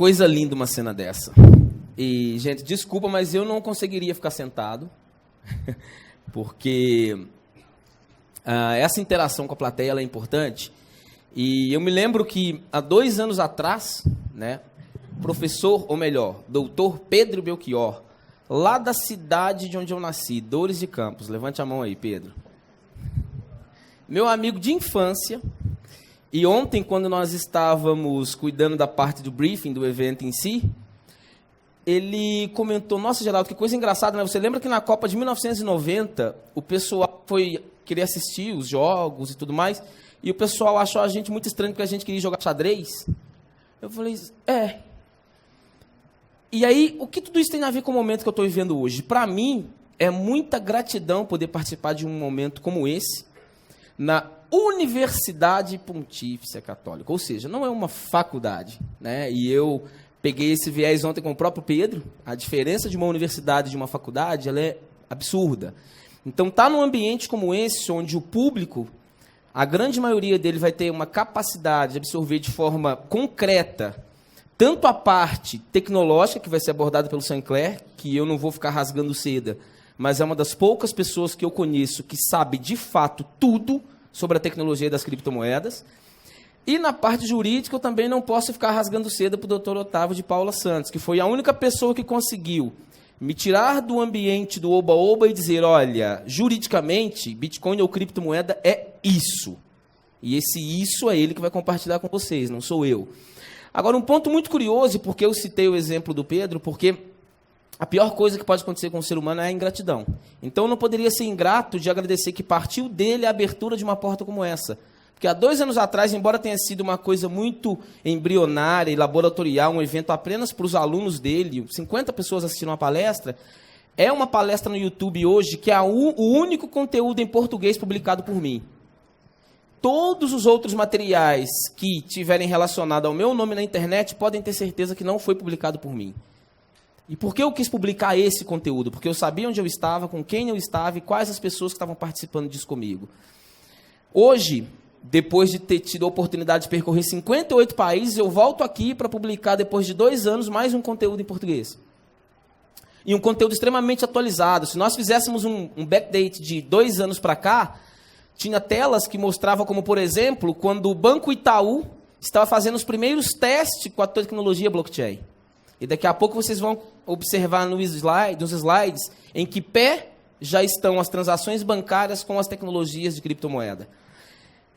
coisa linda uma cena dessa. E, gente, desculpa, mas eu não conseguiria ficar sentado, porque essa interação com a plateia ela é importante. E eu me lembro que, há 2 anos atrás, né, professor, ou melhor, doutor Pedro Belchior, lá da cidade de onde eu nasci, Dores de Campos, levante a mão aí, Pedro. Meu amigo de infância, e ontem, quando nós estávamos cuidando da parte do briefing do evento em si, ele comentou, nossa, Geraldo, que coisa engraçada, né? Você lembra que na Copa de 1990, o pessoal queria assistir os jogos e tudo mais, e o pessoal achou a gente muito estranho porque a gente queria jogar xadrez? Eu falei, E aí, o que tudo isso tem a ver com o momento que eu estou vivendo hoje? Para mim, é muita gratidão poder participar de um momento como esse, na Universidade Pontifícia Católica. Ou seja, não é uma faculdade, né? E eu peguei esse viés ontem com o próprio Pedro. A diferença de uma universidade e de uma faculdade, ela é absurda. Então, estar num ambiente como esse, onde o público, a grande maioria dele vai ter uma capacidade de absorver de forma concreta tanto a parte tecnológica, que vai ser abordada pelo Saint-Clair, que eu não vou ficar rasgando seda, mas é uma das poucas pessoas que eu conheço que sabe, de fato, tudo sobre a tecnologia das criptomoedas. E na parte jurídica, eu também não posso ficar rasgando seda para o Dr. Otávio de Paula Santos, que foi a única pessoa que conseguiu me tirar do ambiente do oba-oba e dizer, olha, juridicamente, Bitcoin ou criptomoeda é isso. E esse isso é ele que vai compartilhar com vocês, não sou eu. Agora, um ponto muito curioso, porque eu citei o exemplo do Pedro, porque a pior coisa que pode acontecer com o ser humano é a ingratidão. Então, eu não poderia ser ingrato de agradecer que partiu dele a abertura de uma porta como essa. Porque há 2 anos atrás, embora tenha sido uma coisa muito embrionária e laboratorial, um evento apenas para os alunos dele, 50 pessoas assistiram a palestra, é uma palestra no YouTube hoje que é o único conteúdo em português publicado por mim. Todos os outros materiais que tiverem relacionado ao meu nome na internet podem ter certeza que não foi publicado por mim. E por que eu quis publicar esse conteúdo? Porque eu sabia onde eu estava, com quem eu estava e quais as pessoas que estavam participando disso comigo. Hoje, depois de ter tido a oportunidade de percorrer 58 países, eu volto aqui para publicar, depois de 2 anos, mais um conteúdo em português. E um conteúdo extremamente atualizado. Se nós fizéssemos um backdate de 2 anos para cá, tinha telas que mostravam como, por exemplo, quando o Banco Itaú estava fazendo os primeiros testes com a tecnologia blockchain. E daqui a pouco vocês vão observar nos slides em que pé já estão as transações bancárias com as tecnologias de criptomoeda.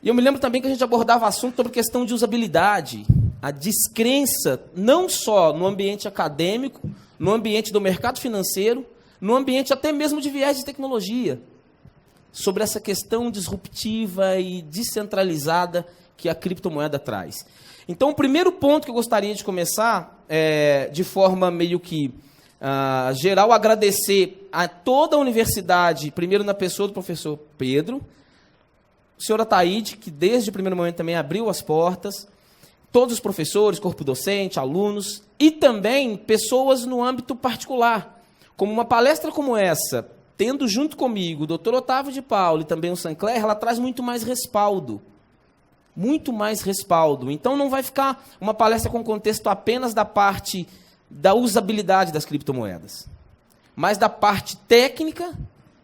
E eu me lembro também que a gente abordava assunto sobre questão de usabilidade, a descrença, não só no ambiente acadêmico, no ambiente do mercado financeiro, no ambiente até mesmo de viés de tecnologia, sobre essa questão disruptiva e descentralizada que a criptomoeda traz. Então, o primeiro ponto que eu gostaria de começar, de forma meio que geral, agradecer a toda a universidade, primeiro na pessoa do professor Pedro, o senhor Ataíde, que desde o primeiro momento também abriu as portas, todos os professores, corpo docente, alunos, e também pessoas no âmbito particular. Como uma palestra como essa, tendo junto comigo o Dr. Otávio de Paula e também o Saint-Clair, ela traz muito mais respaldo. Muito mais respaldo. Então, não vai ficar uma palestra com contexto apenas da parte da usabilidade das criptomoedas, mas da parte técnica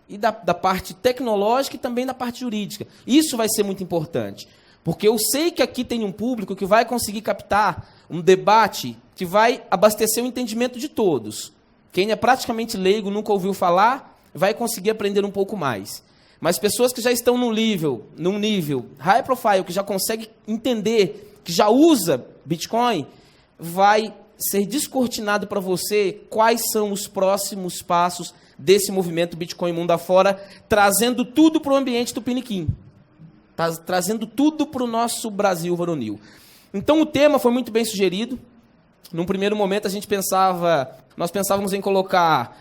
e da parte tecnológica e também da parte jurídica. Isso vai ser muito importante, porque eu sei que aqui tem um público que vai conseguir captar um debate que vai abastecer o entendimento de todos. Quem é praticamente leigo, nunca ouviu falar, vai conseguir aprender um pouco mais. Mas pessoas que já estão num nível high profile, que já consegue entender, que já usa Bitcoin, vai ser descortinado para você quais são os próximos passos desse movimento Bitcoin mundo afora, trazendo tudo para o ambiente do Piniquim, trazendo tudo para o nosso Brasil varonil. Então o tema foi muito bem sugerido. Num primeiro momento nós pensávamos em colocar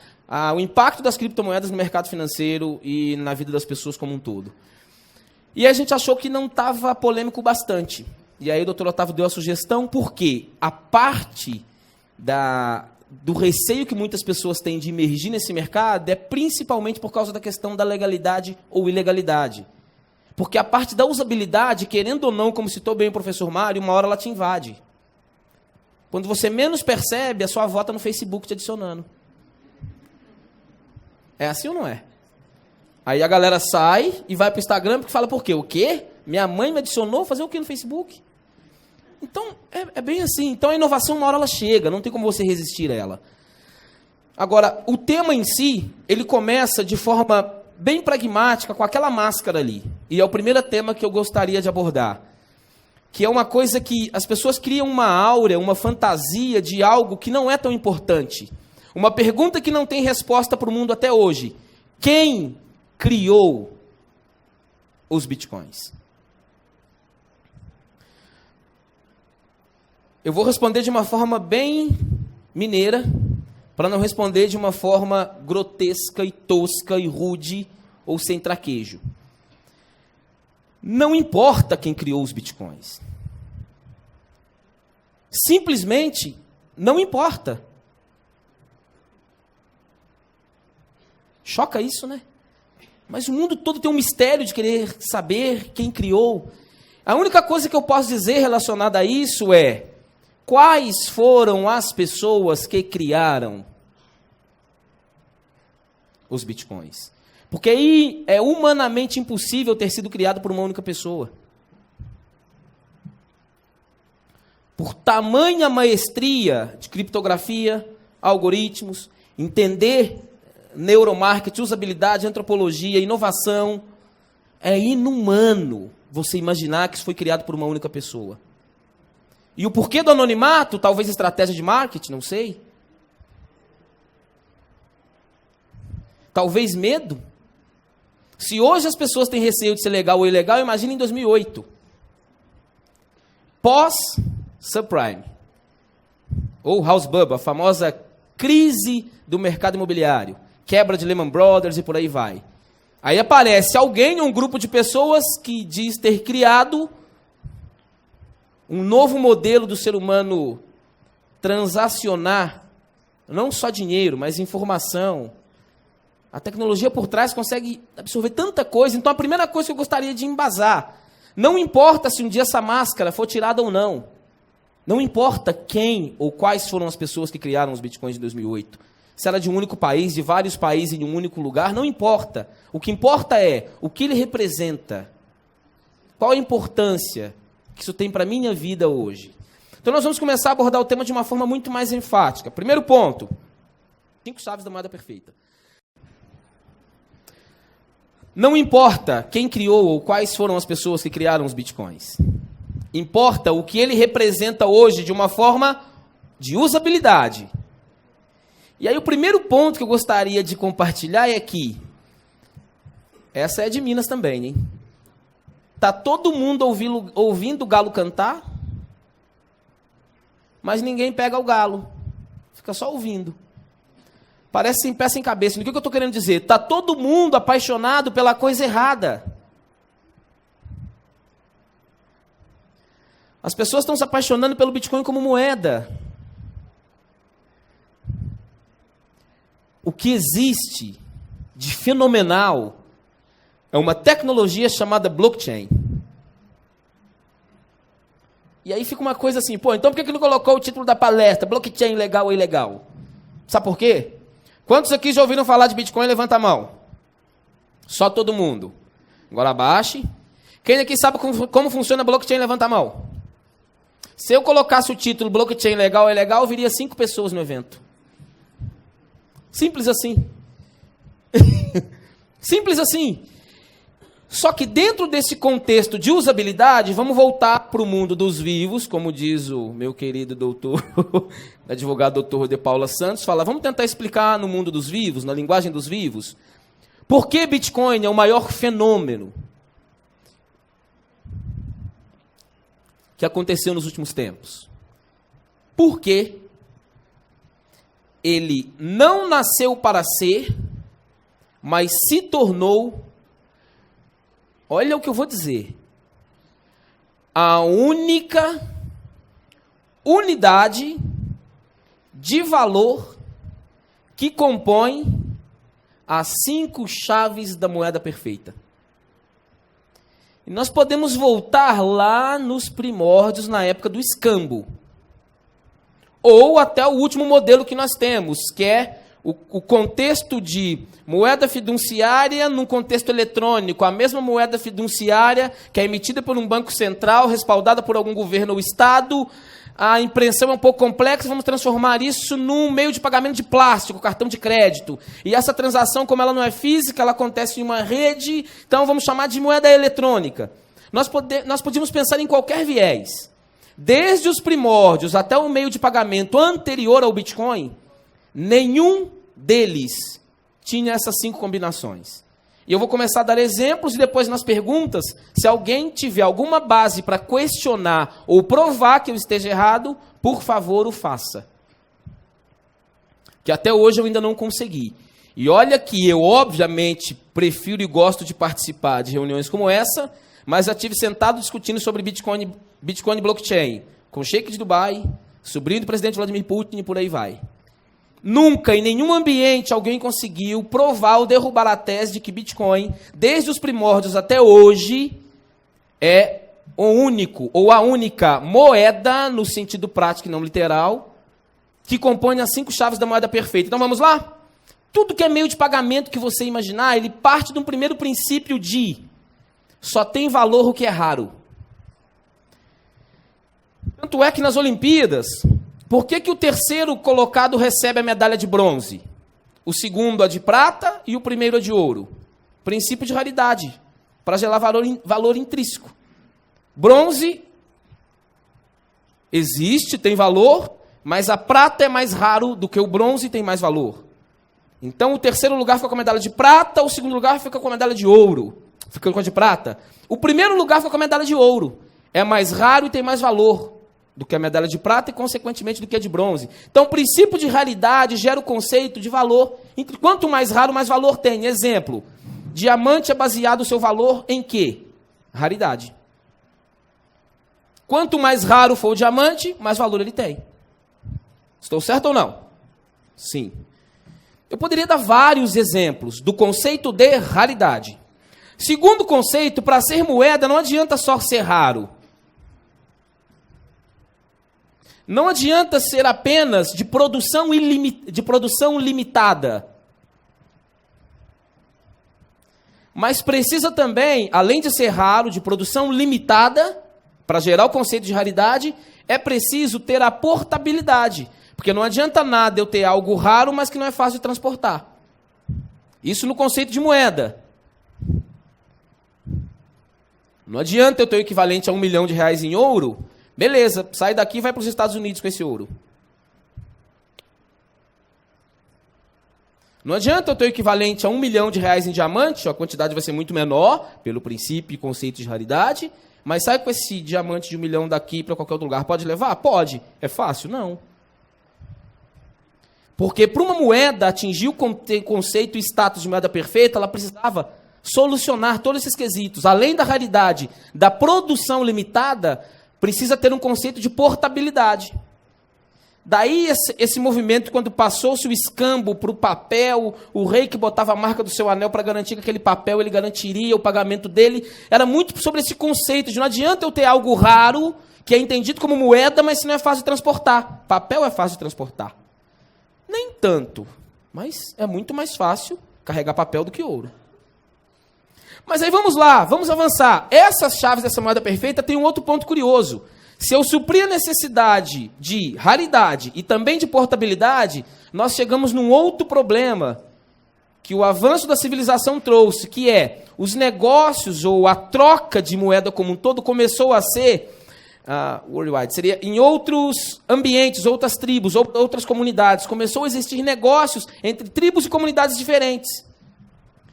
o impacto das criptomoedas no mercado financeiro e na vida das pessoas como um todo. E a gente achou que não estava polêmico bastante. E aí o Dr. Otávio deu a sugestão, porque a parte do receio que muitas pessoas têm de emergir nesse mercado é principalmente por causa da questão da legalidade ou ilegalidade. Porque a parte da usabilidade, querendo ou não, como citou bem o professor Mário, uma hora ela te invade. Quando você menos percebe, a sua avó está no Facebook te adicionando. É assim ou não é? Aí a galera sai e vai para o Instagram porque fala, por quê? O quê? Minha mãe me adicionou, fazer o quê no Facebook? Então, é bem assim. Então a inovação, uma hora ela chega, não tem como você resistir a ela. Agora, o tema em si, ele começa de forma bem pragmática, com aquela máscara ali. E é o primeiro tema que eu gostaria de abordar. Que é uma coisa que as pessoas criam uma áurea, uma fantasia de algo que não é tão importante. Uma pergunta que não tem resposta para o mundo até hoje. Quem criou os bitcoins? Eu vou responder de uma forma bem mineira, para não responder de uma forma grotesca e tosca e rude ou sem traquejo. Não importa quem criou os bitcoins. Simplesmente não importa. Choca isso, né? Mas o mundo todo tem um mistério de querer saber quem criou. A única coisa que eu posso dizer relacionada a isso é: quais foram as pessoas que criaram os bitcoins? Porque aí é humanamente impossível ter sido criado por uma única pessoa. Por tamanha maestria de criptografia, algoritmos, entender neuromarketing, usabilidade, antropologia, inovação, é inumano você imaginar que isso foi criado por uma única pessoa. E o porquê do anonimato, talvez estratégia de marketing, não sei. Talvez medo. Se hoje as pessoas têm receio de ser legal ou ilegal, imagine em 2008. Pós-subprime. Ou house bubble, a famosa crise do mercado imobiliário. Quebra de Lehman Brothers e por aí vai. Aí aparece alguém, um grupo de pessoas que diz ter criado um novo modelo do ser humano transacionar, não só dinheiro, mas informação. A tecnologia por trás consegue absorver tanta coisa. Então a primeira coisa que eu gostaria de embasar, não importa se um dia essa máscara for tirada ou não. Não importa quem ou quais foram as pessoas que criaram os bitcoins de 2008. Se era de um único país, de vários países em um único lugar, não importa. O que importa é o que ele representa. Qual a importância que isso tem para a minha vida hoje. Então nós vamos começar a abordar o tema de uma forma muito mais enfática. Primeiro ponto, 5 chaves da moeda perfeita. Não importa quem criou ou quais foram as pessoas que criaram os bitcoins. Importa o que ele representa hoje de uma forma de usabilidade. E aí o primeiro ponto que eu gostaria de compartilhar é que, essa é de Minas também, hein? Tá todo mundo ouvindo o galo cantar, mas ninguém pega o galo. Fica só ouvindo. Parece sem pé sem cabeça. O que eu estou querendo dizer? Está todo mundo apaixonado pela coisa errada. As pessoas estão se apaixonando pelo Bitcoin como moeda. O que existe de fenomenal é uma tecnologia chamada blockchain. E aí fica uma coisa assim, pô, então por que não colocou o título da palestra? Blockchain legal ou ilegal? Sabe por quê? Quantos aqui já ouviram falar de Bitcoin? Levanta a mão. Só todo mundo. Agora abaixe. Quem aqui sabe como funciona blockchain? Levanta a mão. Se eu colocasse o título blockchain legal ou ilegal, viria 5 pessoas no evento. Simples assim. Simples assim. Só que dentro desse contexto de usabilidade, vamos voltar para o mundo dos vivos, como diz o meu querido doutor, advogado doutor de Paula Santos, fala, vamos tentar explicar no mundo dos vivos, na linguagem dos vivos, por que Bitcoin é o maior fenômeno que aconteceu nos últimos tempos. Porque ele não nasceu para ser, mas se tornou, olha o que eu vou dizer, a única unidade de valor que compõe as 5 chaves da moeda perfeita. E nós podemos voltar lá nos primórdios, na época do escambo. ou até o último modelo que nós temos, que é o contexto de moeda fiduciária num contexto eletrônico, a mesma moeda fiduciária que é emitida por um banco central, respaldada por algum governo ou estado. A impressão é um pouco complexa, vamos transformar isso num meio de pagamento de plástico, cartão de crédito. E essa transação, como ela não é física, ela acontece em uma rede, então vamos chamar de moeda eletrônica. Nós podíamos pensar em qualquer viés. Desde os primórdios até o meio de pagamento anterior ao Bitcoin, nenhum deles tinha essas 5 combinações. E eu vou começar a dar exemplos e depois nas perguntas, se alguém tiver alguma base para questionar ou provar que eu esteja errado, por favor, o faça. Que até hoje eu ainda não consegui. E olha que eu, obviamente, prefiro e gosto de participar de reuniões como essa, mas já estive sentado discutindo sobre Bitcoin e blockchain, com o Sheik de Dubai, sobrinho do presidente Vladimir Putin e por aí vai. Nunca, em nenhum ambiente, alguém conseguiu provar ou derrubar a tese de que Bitcoin, desde os primórdios até hoje, é o único ou a única moeda, no sentido prático e não literal, que compõe as 5 chaves da moeda perfeita. Então vamos lá? Tudo que é meio de pagamento que você imaginar, ele parte de um primeiro princípio de só tem valor o que é raro. Tanto é que nas Olimpíadas, por que o terceiro colocado recebe a medalha de bronze? O segundo a de prata e o primeiro a de ouro. Princípio de raridade, para gerar valor intrínseco. Bronze existe, tem valor, mas a prata é mais raro do que o bronze e tem mais valor. Então o terceiro lugar fica com a medalha de prata, o segundo lugar fica com a medalha de ouro. Fica com a de prata. O primeiro lugar fica com a medalha de ouro. É mais raro e tem mais valor do que a medalha de prata e, consequentemente, do que a de bronze. Então, o princípio de raridade gera o conceito de valor. Quanto mais raro, mais valor tem. Exemplo, diamante é baseado o seu valor em quê? Raridade. Quanto mais raro for o diamante, mais valor ele tem. Estou certo ou não? Sim. Eu poderia dar vários exemplos do conceito de raridade. Segundo conceito, para ser moeda, não adianta só ser raro. Não adianta ser apenas de produção limitada. Mas precisa também, além de ser raro, de produção limitada, para gerar o conceito de raridade, é preciso ter a portabilidade. Porque não adianta nada eu ter algo raro, mas que não é fácil de transportar. Isso no conceito de moeda. Não adianta eu ter o equivalente a R$1 milhão em ouro. Beleza, sai daqui e vai para os Estados Unidos com esse ouro. Não adianta eu ter o equivalente a R$1 milhão em diamante, a quantidade vai ser muito menor, pelo princípio e conceito de raridade, mas sai com esse diamante de R$1 milhão daqui para qualquer outro lugar. Pode levar? Pode. É fácil? Não. Porque para uma moeda atingir o conceito e status de moeda perfeita, ela precisava solucionar todos esses quesitos. Além da raridade, da produção limitada, precisa ter um conceito de portabilidade. Daí esse movimento, quando passou-se o escambo para o papel, o rei que botava a marca do seu anel para garantir que aquele papel ele garantiria o pagamento dele, era muito sobre esse conceito de não adianta eu ter algo raro, que é entendido como moeda, mas se não é fácil de transportar. Papel é fácil de transportar. Nem tanto, mas é muito mais fácil carregar papel do que ouro. Mas aí vamos lá, vamos avançar. Essas chaves dessa moeda perfeita tem um outro ponto curioso. Se eu suprir a necessidade de raridade e também de portabilidade, nós chegamos num outro problema que o avanço da civilização trouxe, que é os negócios ou a troca de moeda como um todo começou a ser worldwide, seria em outros ambientes, outras tribos, outras comunidades. Começou a existir negócios entre tribos e comunidades diferentes.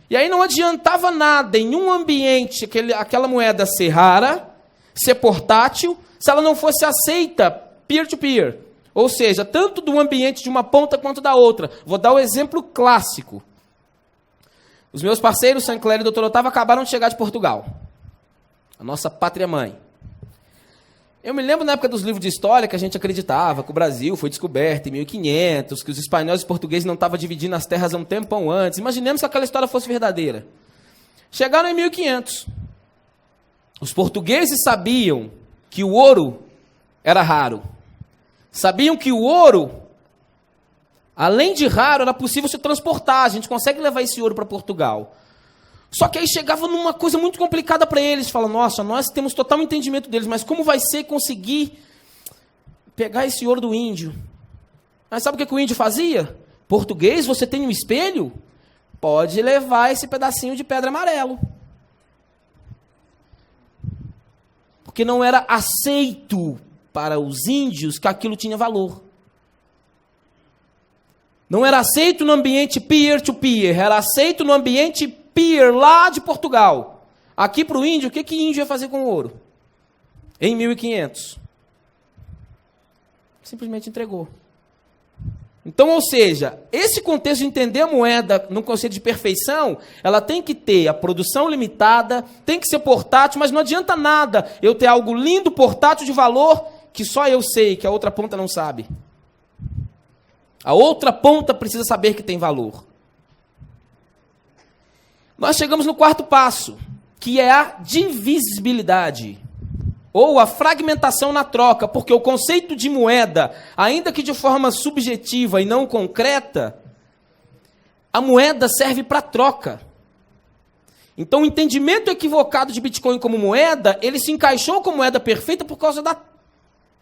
E aí não adiantava nada em um ambiente aquela moeda ser rara, ser portátil, se ela não fosse aceita peer-to-peer. Ou seja, tanto do ambiente de uma ponta quanto da outra. Vou dar o exemplo clássico. Os meus parceiros, Sancler e Dr. Otávio, acabaram de chegar de Portugal. A nossa pátria-mãe. Eu me lembro na época dos livros de história que a gente acreditava que o Brasil foi descoberto em 1500, que os espanhóis e os portugueses não estavam dividindo as terras há um tempão antes. Imaginemos que aquela história fosse verdadeira. Chegaram em 1500. Os portugueses sabiam que o ouro era raro. Sabiam que o ouro, além de raro, era possível se transportar. A gente consegue levar esse ouro para Portugal. Só que aí chegava numa coisa muito complicada para eles. Falam, nossa, nós temos total entendimento deles, mas como vai ser conseguir pegar esse ouro do índio? Mas sabe o que o índio fazia? Português, você tem um espelho? Pode levar esse pedacinho de pedra amarelo. Porque não era aceito para os índios que aquilo tinha valor. Não era aceito no ambiente peer-to-peer, era aceito no ambiente peer lá de Portugal. Aqui para o índio, o que índio ia fazer com o ouro? Em 1500. Simplesmente entregou. Então, ou seja, esse contexto de entender a moeda no conceito de perfeição, ela tem que ter a produção limitada, tem que ser portátil, mas não adianta nada eu ter algo lindo, portátil, de valor, que só eu sei, que a outra ponta não sabe. A outra ponta precisa saber que tem valor. Nós chegamos no quarto passo, que é a divisibilidade. Ou a fragmentação na troca, porque o conceito de moeda, ainda que de forma subjetiva e não concreta, a moeda serve para troca. Então o entendimento equivocado de Bitcoin como moeda, ele se encaixou como moeda perfeita por causa da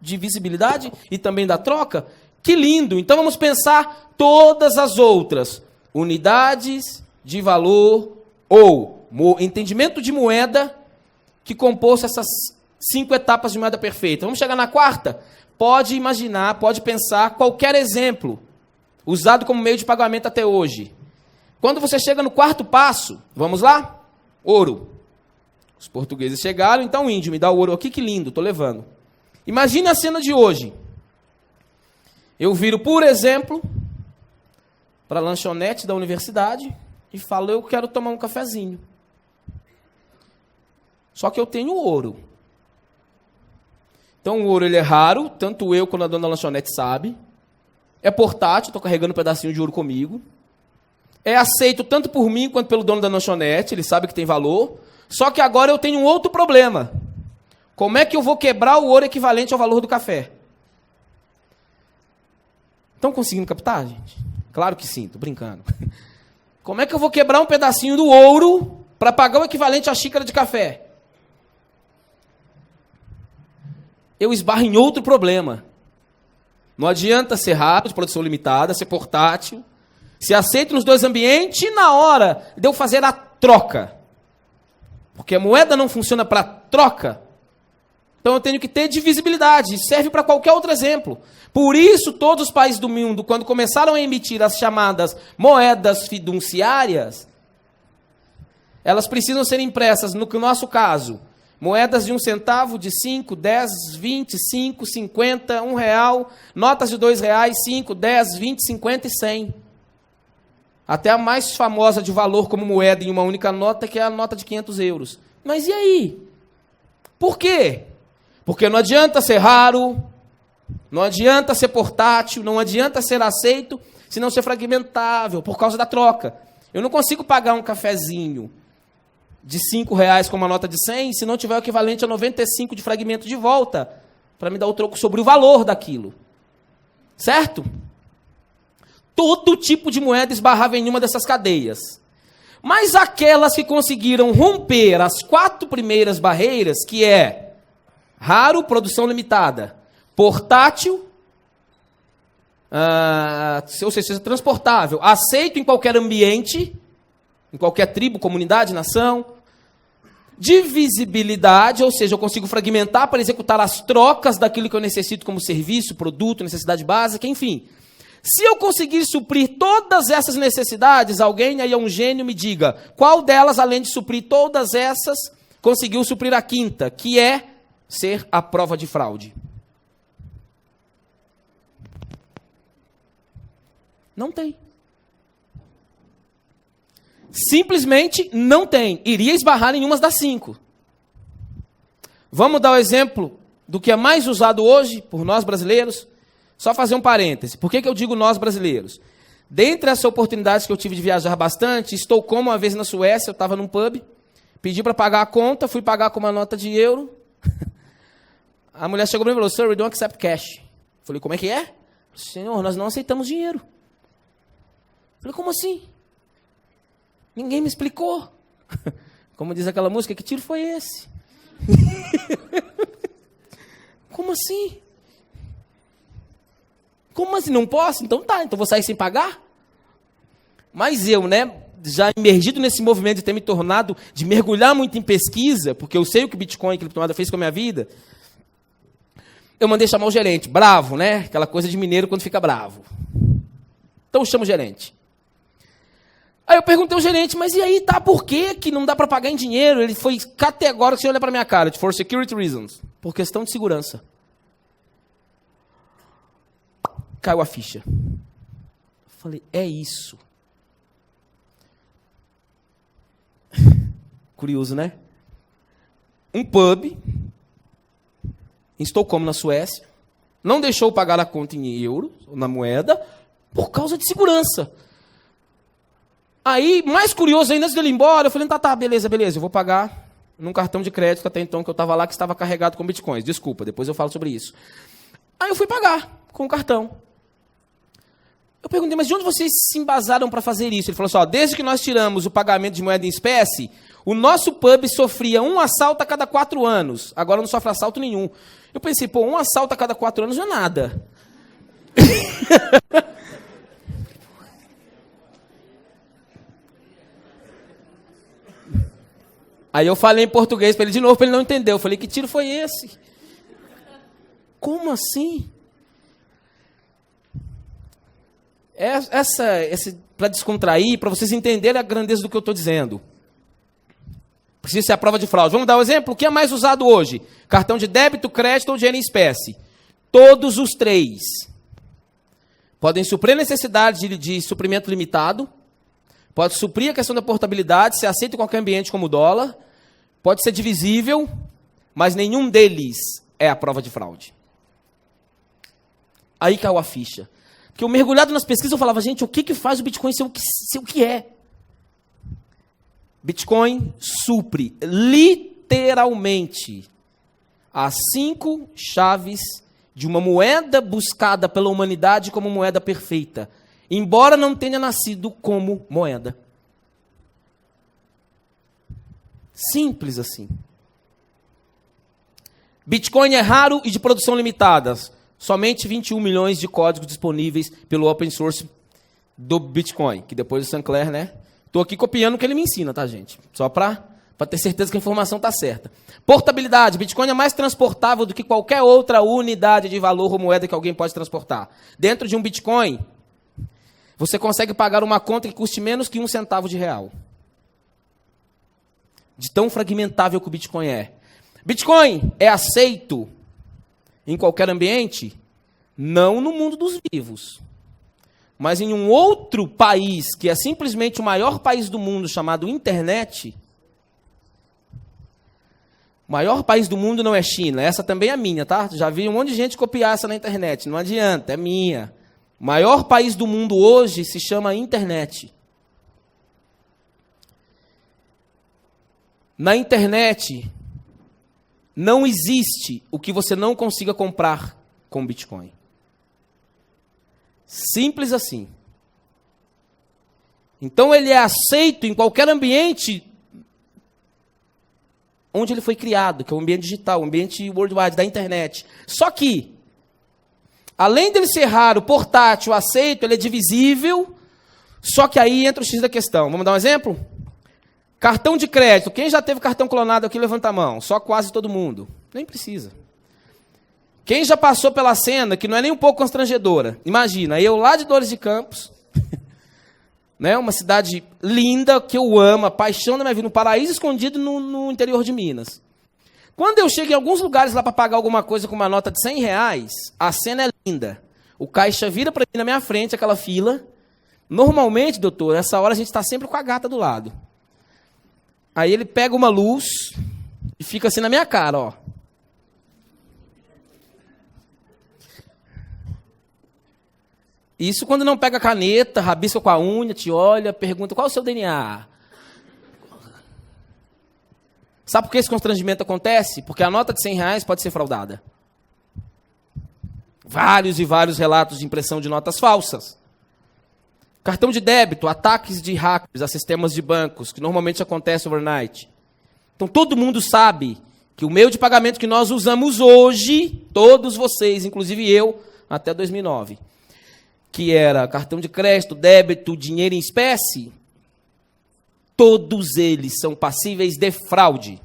divisibilidade e também da troca. Que lindo! Então vamos pensar todas as outras unidades de valor ou entendimento de moeda que compôs essas 5 etapas de moeda perfeita. Vamos chegar na quarta? Pode imaginar, pode pensar qualquer exemplo usado como meio de pagamento até hoje. Quando você chega no quarto passo, vamos lá? Ouro. Os portugueses chegaram, então o índio me dá o ouro aqui, que lindo, estou levando. Imagine a cena de hoje. Eu viro, por exemplo, para a lanchonete da universidade e falo, eu quero tomar um cafezinho. Só que eu tenho ouro. Então o ouro ele é raro, tanto eu quanto a dona da lanchonete sabe. É portátil, estou carregando um pedacinho de ouro comigo. É aceito tanto por mim quanto pelo dono da lanchonete, ele sabe que tem valor. Só que agora eu tenho um outro problema. Como é que eu vou quebrar o ouro equivalente ao valor do café? Estão conseguindo captar, gente? Claro que sim, estou brincando. Como é que eu vou quebrar um pedacinho do ouro para pagar o equivalente à xícara de café? Eu esbarro em outro problema. Não adianta ser rápido, de produção limitada, ser portátil, ser aceito nos dois ambientes e na hora de eu fazer a troca. Porque a moeda não funciona para troca. Então eu tenho que ter divisibilidade. Serve para qualquer outro exemplo. Por isso, todos os países do mundo, quando começaram a emitir as chamadas moedas fiduciárias, elas precisam ser impressas, no nosso caso, moedas de 1 centavo, de 5, 10, 20, 5, 50, 1 real, notas de 2 reais, 5, 10, 20, 50 e 100. Até a mais famosa de valor como moeda em uma única nota, que é a nota de 500 euros. Mas e aí? Por quê? Porque não adianta ser raro, não adianta ser portátil, não adianta ser aceito, se não ser fragmentável, por causa da troca. Eu não consigo pagar um cafezinho de 5 reais com uma nota de 100, se não tiver o equivalente a 95 de fragmento de volta, para me dar o troco sobre o valor daquilo. Certo? Todo tipo de moeda esbarrava em uma dessas cadeias. Mas aquelas que conseguiram romper as 4 primeiras barreiras, que é raro, produção limitada, portátil, ou seja, transportável, aceito em qualquer ambiente, em qualquer tribo, comunidade, nação, divisibilidade, ou seja, eu consigo fragmentar para executar as trocas daquilo que eu necessito como serviço, produto, necessidade básica, enfim. Se eu conseguir suprir todas essas necessidades, alguém aí é um gênio, me diga, qual delas, além de suprir todas essas, conseguiu suprir a quinta, que é ser a prova de fraude? Não tem. Simplesmente não tem. Iria esbarrar em umas das 5. Vamos dar o exemplo do que é mais usado hoje por nós brasileiros? Só fazer um parêntese. Por que eu digo nós brasileiros? Dentre as oportunidades que eu tive de viajar bastante, Estocolmo, uma vez na Suécia, eu estava num pub, pedi para pagar a conta, fui pagar com uma nota de euro. A mulher chegou para mim e falou, "Sir, we don't accept cash." Falei, como é que é? Senhor, nós não aceitamos dinheiro. Falei, como assim? Ninguém me explicou. Como diz aquela música, que tiro foi esse? Como assim? Como assim? Não posso? Então tá, então vou sair sem pagar? Mas eu, né, já imergido nesse movimento de ter me tornado, de mergulhar muito em pesquisa, porque eu sei o que Bitcoin e criptomoeda fez com a minha vida, eu mandei chamar o gerente, bravo, né? Aquela coisa de mineiro quando fica bravo. Então eu chamo o gerente. Aí eu perguntei ao gerente, mas e aí, tá, por que não dá para pagar em dinheiro? Ele foi categórico, sem olhar para minha cara, for security reasons, por questão de segurança. Caiu a ficha. Falei, é isso. Curioso, né? Um pub em Estocolmo, na Suécia, não deixou pagar a conta em euro, na moeda, por causa de segurança. Aí, mais curioso ainda, antes dele ir embora, eu falei, tá, beleza, eu vou pagar num cartão de crédito até então que eu estava lá, que estava carregado com bitcoins. Desculpa, depois eu falo sobre isso. Aí eu fui pagar com o cartão. Eu perguntei, mas de onde vocês se embasaram para fazer isso? Ele falou assim, desde que nós tiramos o pagamento de moeda em espécie, o nosso pub sofria um assalto a cada 4 anos. Agora não sofre assalto nenhum. Eu pensei, um assalto a cada 4 anos não é nada. Aí eu falei em português para ele de novo, para ele não entender. Eu falei, que tiro foi esse? Como assim? Para descontrair, para vocês entenderem a grandeza do que eu estou dizendo. Precisa ser a prova de fraude. Vamos dar um exemplo? O que é mais usado hoje? Cartão de débito, crédito ou dinheiro em espécie? Todos os 3. Podem suprir a necessidade de suprimento limitado. Pode suprir a questão da portabilidade, se aceita em qualquer ambiente como o dólar. Pode ser divisível, mas nenhum deles é a prova de fraude. Aí caiu a ficha. Porque eu mergulhado nas pesquisas, eu falava, gente, o que faz o Bitcoin ser o que é? Bitcoin supre, literalmente, as 5 chaves de uma moeda buscada pela humanidade como moeda perfeita, embora não tenha nascido como moeda. Simples assim. Bitcoin é raro e de produção limitada. Somente 21 milhões de códigos disponíveis pelo open source do Bitcoin, que depois o Sinclair, né? Estou aqui copiando o que ele me ensina, tá, gente? Só para ter certeza que a informação está certa. Portabilidade. Bitcoin é mais transportável do que qualquer outra unidade de valor ou moeda que alguém pode transportar. Dentro de um Bitcoin, você consegue pagar uma conta que custe menos que 1 centavo de real. De tão fragmentável que o Bitcoin é. Bitcoin é aceito em qualquer ambiente? Não no mundo dos vivos. Mas em um outro país, que é simplesmente o maior país do mundo, chamado internet. O maior país do mundo não é China. Essa também é minha, tá? Já vi um monte de gente copiar essa na internet. Não adianta, é minha. O maior país do mundo hoje se chama internet. Na internet, não existe o que você não consiga comprar com Bitcoin. Simples assim. Então ele é aceito em qualquer ambiente onde ele foi criado, que é o ambiente digital, o ambiente worldwide, da internet. Só que, além dele ser raro, portátil, aceito, ele é divisível, só que aí entra o X da questão. Vamos dar um exemplo? Cartão de crédito. Quem já teve cartão clonado aqui, levanta a mão. Só quase todo mundo. Nem precisa. Quem já passou pela cena, que não é nem um pouco constrangedora. Imagina, eu lá de Dores de Campos, né, uma cidade linda, que eu amo, a paixão da minha vida, um paraíso escondido no interior de Minas. Quando eu chego em alguns lugares lá para pagar alguma coisa com uma nota de R$100, a cena é linda. O caixa vira para mim na minha frente, aquela fila. Normalmente, doutor, nessa hora a gente está sempre com a gata do lado. Aí ele pega uma luz e fica assim na minha cara, ó. Isso quando não pega a caneta, rabisca com a unha, te olha, pergunta qual é o seu DNA. Sabe por que esse constrangimento acontece? Porque a nota de R$100 pode ser fraudada. Vários e vários relatos de impressão de notas falsas. Cartão de débito, ataques de hackers a sistemas de bancos, que normalmente acontece overnight. Então todo mundo sabe que o meio de pagamento que nós usamos hoje, todos vocês, inclusive eu, até 2009, que era cartão de crédito, débito, dinheiro em espécie, todos eles são passíveis de fraude.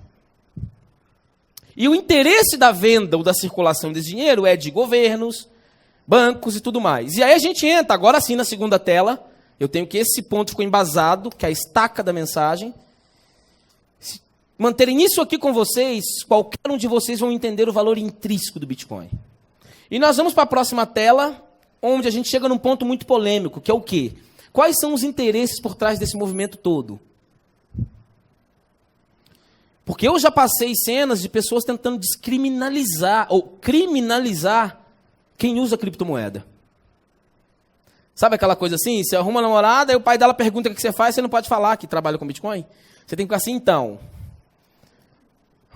E o interesse da venda ou da circulação desse dinheiro é de governos, bancos e tudo mais. E aí a gente entra, agora sim, na segunda tela. Eu tenho que esse ponto ficou embasado, que é a estaca da mensagem. Se manterem isso aqui com vocês, qualquer um de vocês vão entender o valor intrínseco do Bitcoin. E nós vamos para a próxima tela, onde a gente chega num ponto muito polêmico, que é o quê? Quais são os interesses por trás desse movimento todo? Porque eu já passei cenas de pessoas tentando descriminalizar ou criminalizar quem usa criptomoeda. Sabe aquela coisa assim? Você arruma uma namorada e o pai dela pergunta o que você faz, você não pode falar que trabalha com Bitcoin. Você tem que ficar assim, então.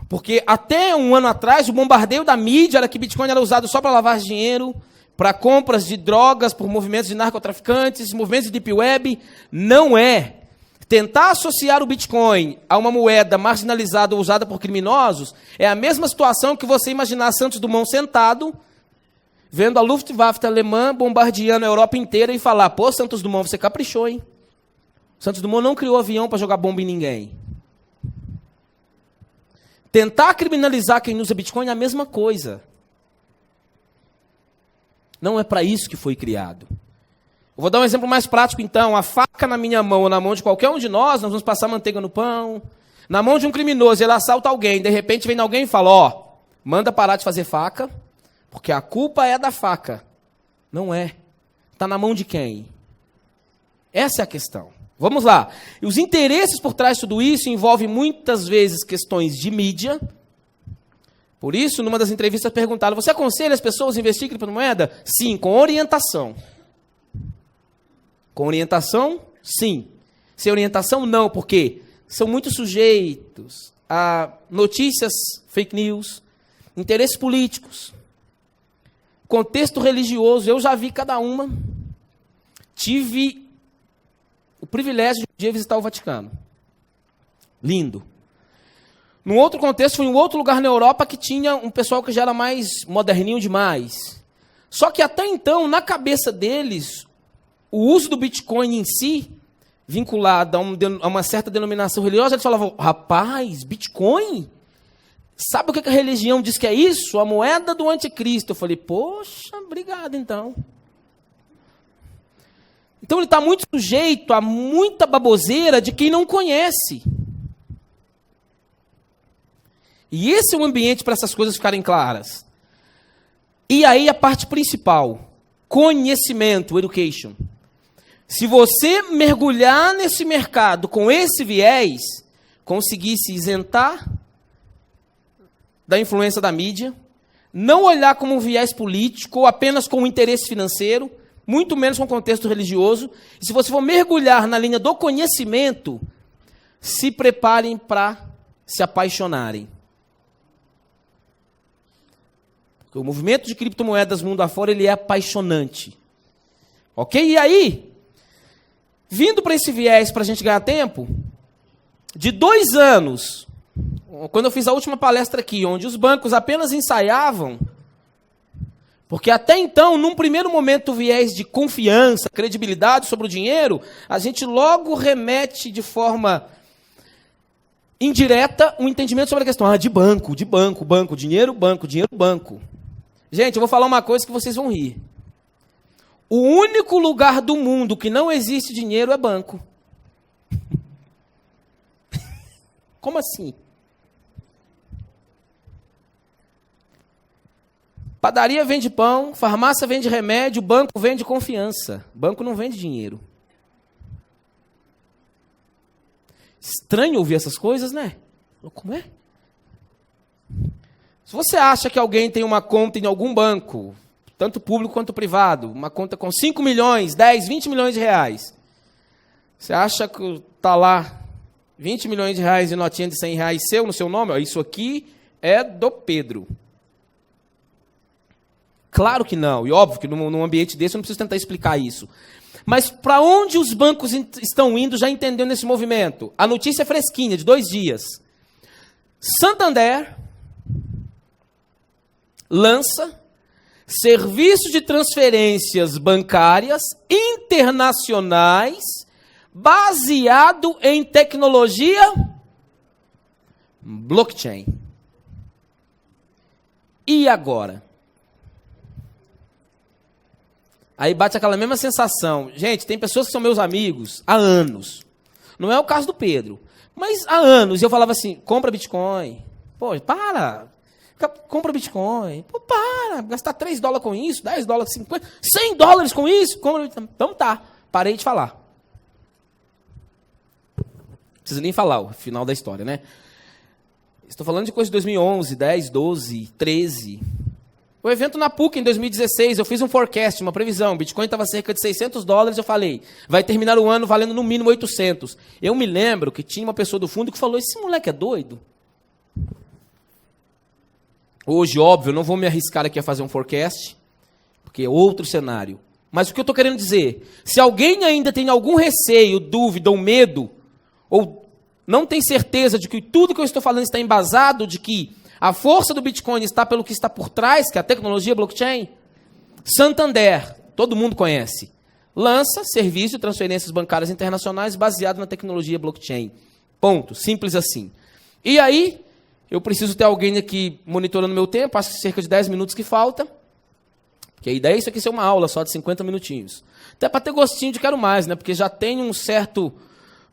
Porque até um ano atrás, o bombardeio da mídia era que Bitcoin era usado só para lavar dinheiro, para compras de drogas por movimentos de narcotraficantes, movimentos de Deep Web. Não é. Tentar associar o Bitcoin a uma moeda marginalizada ou usada por criminosos é a mesma situação que você imaginar Santos Dumont sentado, vendo a Luftwaffe alemã bombardeando a Europa inteira e falar, pô, Santos Dumont, você caprichou, hein? Santos Dumont não criou avião para jogar bomba em ninguém. Tentar criminalizar quem usa Bitcoin é a mesma coisa. Não é para isso que foi criado. Eu vou dar um exemplo mais prático, então. A faca na minha mão ou na mão de qualquer um de nós vamos passar manteiga no pão. Na mão de um criminoso, ele assalta alguém, de repente vem alguém e fala, ó, manda parar de fazer faca, porque a culpa é da faca. Não é. Está na mão de quem? Essa é a questão. Vamos lá. E os interesses por trás de tudo isso envolvem muitas vezes questões de mídia. Por isso, numa das entrevistas perguntaram, você aconselha as pessoas a investir em criptomoeda? Sim, com orientação. Com orientação, sim. Sem orientação, não, porque são muito sujeitos a notícias, fake news, interesses políticos, contexto religioso. Eu já vi cada uma. Tive o privilégio de um dia visitar o Vaticano. Lindo. Num outro contexto, fui em outro lugar na Europa que tinha um pessoal que já era mais moderninho demais. Só que até então, na cabeça deles, o uso do Bitcoin em si, vinculado a uma certa denominação religiosa, eles falavam, rapaz, Bitcoin? Sabe o que a religião diz que é isso? A moeda do anticristo. Eu falei, poxa, obrigado então. Então ele está muito sujeito a muita baboseira de quem não conhece. E esse é o ambiente para essas coisas ficarem claras. E aí a parte principal, conhecimento, education. Se você mergulhar nesse mercado com esse viés, conseguir se isentar da influência da mídia, não olhar como um viés político ou apenas com um interesse financeiro, muito menos com contexto religioso, e se você for mergulhar na linha do conhecimento, se preparem para se apaixonarem. Porque o movimento de criptomoedas mundo afora, ele é apaixonante. Ok? E aí, vindo para esse viés para a gente ganhar tempo, de 2 anos, quando eu fiz a última palestra aqui, onde os bancos apenas ensaiavam, porque até então, num primeiro momento, o viés de confiança, credibilidade sobre o dinheiro, a gente logo remete de forma indireta um entendimento sobre a questão de banco, dinheiro, banco. Gente, eu vou falar uma coisa que vocês vão rir. O único lugar do mundo que não existe dinheiro é banco. Como assim? Padaria vende pão, farmácia vende remédio, banco vende confiança. Banco não vende dinheiro. Estranho ouvir essas coisas, né? Como é? Se você acha que alguém tem uma conta em algum banco, tanto público quanto privado, uma conta com 5 milhões, 10, 20 milhões de reais, você acha que está lá 20 milhões de reais e notinha de 100 reais seu no seu nome? Ó, isso aqui é do Pedro. Claro que não. E óbvio que num ambiente desse eu não preciso tentar explicar isso. Mas para onde os bancos estão indo já entendendo esse movimento? A notícia é fresquinha, de 2 dias. Santander lança serviço de transferências bancárias internacionais baseado em tecnologia blockchain. E agora? Aí bate aquela mesma sensação. Gente, tem pessoas que são meus amigos há anos. Não é o caso do Pedro. Mas há anos eu falava assim, compra Bitcoin. Pô, para. Compra Bitcoin. Pô, para. Gastar $3 com isso, $10, 50, $100 com isso. Compra... Então tá. Parei de falar. Não precisa nem falar o final da história, né? Estou falando de coisa de 2011, 10, 12, 13... O evento na PUC, em 2016, eu fiz um forecast, uma previsão. O Bitcoin estava cerca de $600, eu falei, vai terminar o ano valendo no mínimo 800. Eu me lembro que tinha uma pessoa do fundo que falou, esse moleque é doido? Hoje, óbvio, eu não vou me arriscar aqui a fazer um forecast, porque é outro cenário. Mas o que eu estou querendo dizer, se alguém ainda tem algum receio, dúvida ou medo, ou não tem certeza de que tudo que eu estou falando está embasado, de que a força do Bitcoin está pelo que está por trás, que é a tecnologia blockchain. Santander, todo mundo conhece, lança serviço de transferências bancárias internacionais baseado na tecnologia blockchain. Ponto, simples assim. E aí, eu preciso ter alguém aqui monitorando meu tempo, acho que cerca de 10 minutos que falta, porque a ideia é isso aqui ser uma aula só de 50 minutinhos. Até para ter gostinho de quero mais, né? Porque já tem um certo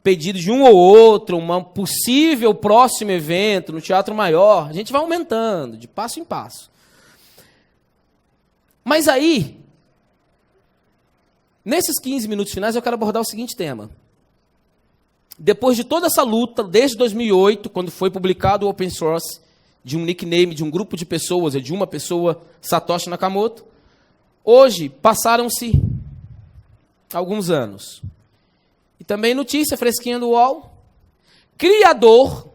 pedido de um ou outro, um possível próximo evento no Teatro Maior. A gente vai aumentando, de passo em passo. Mas aí, nesses 15 minutos finais, eu quero abordar o seguinte tema. Depois de toda essa luta, desde 2008, quando foi publicado o open source, de um nickname, de um grupo de pessoas, de uma pessoa, Satoshi Nakamoto, hoje passaram-se alguns anos. E também notícia fresquinha do UOL. Criador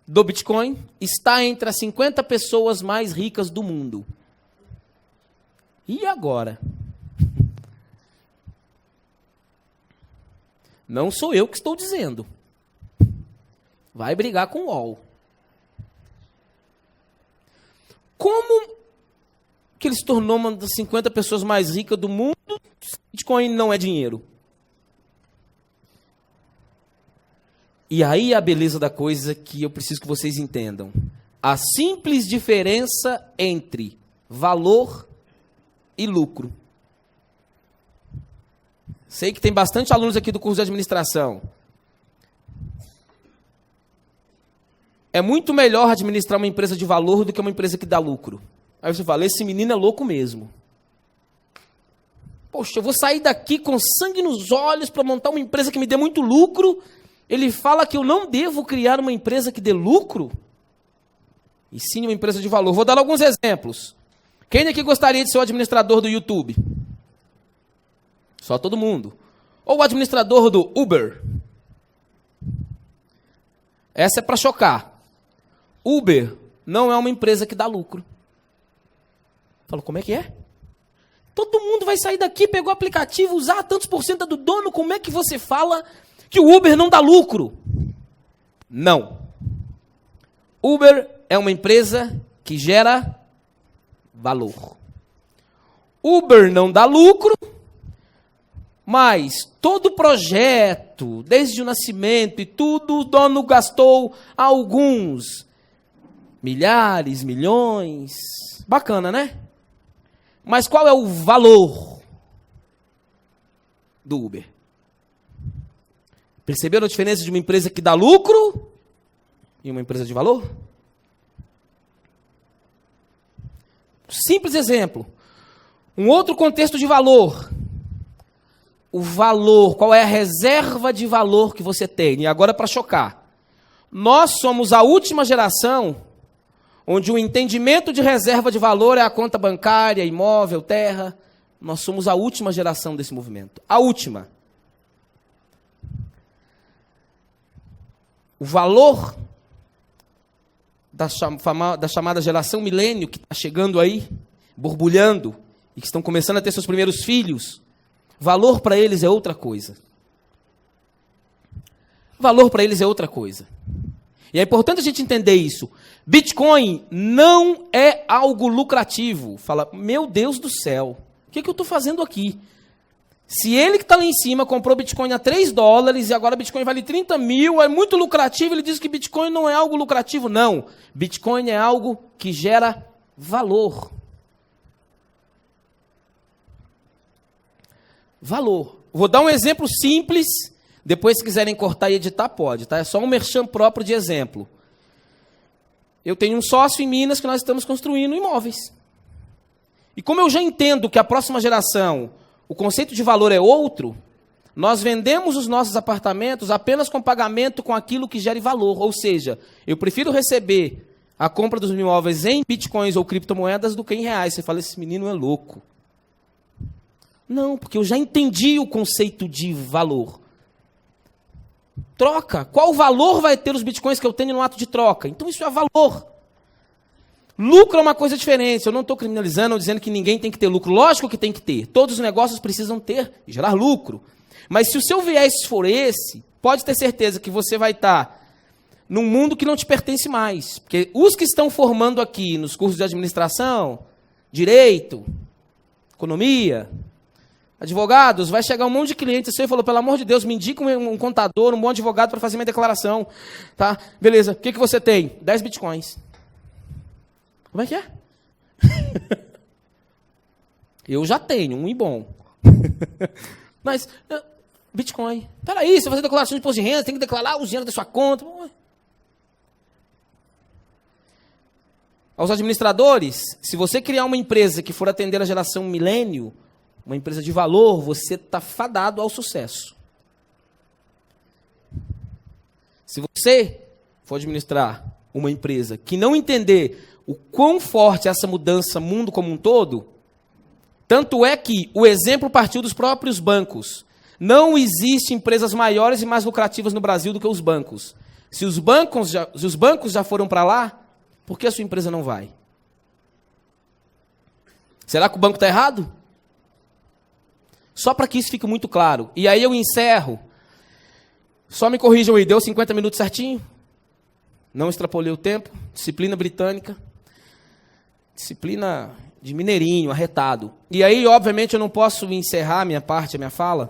do Bitcoin está entre as 50 pessoas mais ricas do mundo. E agora? Não sou eu que estou dizendo. Vai brigar com o UOL. Como que ele se tornou uma das 50 pessoas mais ricas do mundo? Bitcoin não é dinheiro. E aí a beleza da coisa que eu preciso que vocês entendam. A simples diferença entre valor e lucro. Sei que tem bastante alunos aqui do curso de administração. É muito melhor administrar uma empresa de valor do que uma empresa que dá lucro. Aí você fala, esse menino é louco mesmo. Poxa, eu vou sair daqui com sangue nos olhos para montar uma empresa que me dê muito lucro. Ele fala que eu não devo criar uma empresa que dê lucro? E sim uma empresa de valor. Vou dar alguns exemplos. Quem aqui gostaria de ser o administrador do YouTube? Só todo mundo. Ou o administrador do Uber? Essa é para chocar. Uber não é uma empresa que dá lucro. Falo, como é que é? Todo mundo vai sair daqui, pegou o aplicativo, usar tantos por cento do dono, como é que você fala que o Uber não dá lucro? Não. Uber é uma empresa que gera valor. Uber não dá lucro, mas todo projeto, desde o nascimento e tudo, o dono gastou alguns milhares, milhões. Bacana, né? Mas qual é o valor do Uber? Perceberam a diferença de uma empresa que dá lucro e uma empresa de valor? Simples exemplo. Um outro contexto de valor. O valor, qual é a reserva de valor que você tem? E agora para chocar. Nós somos a última geração onde o entendimento de reserva de valor é a conta bancária, imóvel, terra. Nós somos a última geração desse movimento. A última. O valor da chamada geração milênio, que está chegando aí, borbulhando, e que estão começando a ter seus primeiros filhos, valor para eles é outra coisa. Valor para eles é outra coisa. E é importante a gente entender isso. Bitcoin não é algo lucrativo. Fala, meu Deus do céu, o que eu estou fazendo aqui? Se ele que está lá em cima comprou Bitcoin a $3 e agora Bitcoin vale 30 mil, é muito lucrativo, ele diz que Bitcoin não é algo lucrativo. Não, Bitcoin é algo que gera valor. Valor. Vou dar um exemplo simples, depois se quiserem cortar e editar, pode, tá? É só um merchan próprio de exemplo. Eu tenho um sócio em Minas que nós estamos construindo imóveis. E como eu já entendo que a próxima geração, o conceito de valor é outro, nós vendemos os nossos apartamentos apenas com pagamento com aquilo que gere valor. Ou seja, eu prefiro receber a compra dos imóveis em bitcoins ou criptomoedas do que em reais. Você fala, esse menino é louco. Não, porque eu já entendi o conceito de valor. Troca. Qual valor vai ter os bitcoins que eu tenho no ato de troca? Então isso é valor. Lucro é uma coisa diferente. Eu não estou criminalizando ou dizendo que ninguém tem que ter lucro. Lógico que tem que ter. Todos os negócios precisam ter e gerar lucro. Mas se o seu viés for esse, pode ter certeza que você vai estar num mundo que não te pertence mais. Porque os que estão formando aqui nos cursos de administração, direito, economia, advogados, vai chegar um monte de clientes e falou, pelo amor de Deus, me indica um contador, um bom advogado para fazer minha declaração. Tá? Beleza, o que você tem? 10 bitcoins. Como é que é? Eu já tenho um e bom. Mas, Bitcoin. Peraí, você vai fazer declaração de imposto de renda, tem que declarar os dinheiros da sua conta. Aos administradores, se você criar uma empresa que for atender a geração milênio, uma empresa de valor, você está fadado ao sucesso. Se você for administrar uma empresa que não entender o quão forte é essa mudança mundo como um todo, tanto é que o exemplo partiu dos próprios bancos. Não existe empresas maiores e mais lucrativas no Brasil do que os bancos. Se os bancos já foram para lá, por que a sua empresa não vai? Será que o banco está errado? Só para que isso fique muito claro. E aí eu encerro. Só me corrijam aí, deu 50 minutos certinho? Não extrapolei o tempo. Disciplina britânica. Disciplina de mineirinho, arretado. E aí, obviamente, eu não posso encerrar a minha parte, a minha fala.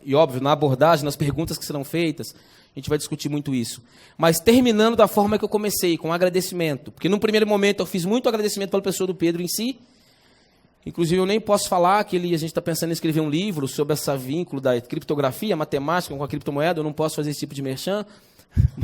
E óbvio, na abordagem, nas perguntas que serão feitas, a gente vai discutir muito isso. Mas terminando da forma que eu comecei, com agradecimento. Porque num primeiro momento eu fiz muito agradecimento pela pessoa do Pedro em si. Inclusive, eu nem posso falar que a gente está pensando em escrever um livro sobre esse vínculo da criptografia, matemática com a criptomoeda. Eu não posso fazer esse tipo de merchan.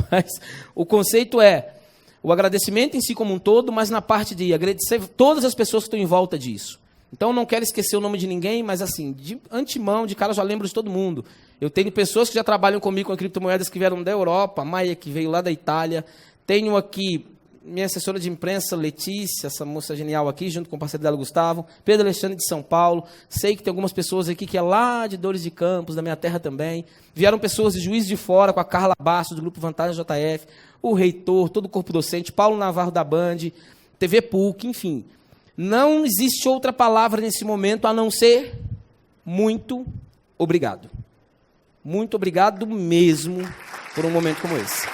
Mas o conceito é o agradecimento em si como um todo, mas na parte de agradecer todas as pessoas que estão em volta disso. Então, não quero esquecer o nome de ninguém, mas assim, de antemão, de cara, eu já lembro de todo mundo. Eu tenho pessoas que já trabalham comigo com criptomoedas que vieram da Europa, a Maia, que veio lá da Itália. Tenho aqui minha assessora de imprensa, Letícia, essa moça genial aqui, junto com o parceiro dela, Gustavo. Pedro Alexandre de São Paulo. Sei que tem algumas pessoas aqui que é lá de Dores de Campos, da minha terra também. Vieram pessoas de Juiz de Fora, com a Carla Bastos, do Grupo Vantagem JF, o reitor, todo o corpo docente, Paulo Navarro da Band, TV PUC, enfim. Não existe outra palavra nesse momento a não ser muito obrigado. Muito obrigado mesmo por um momento como esse.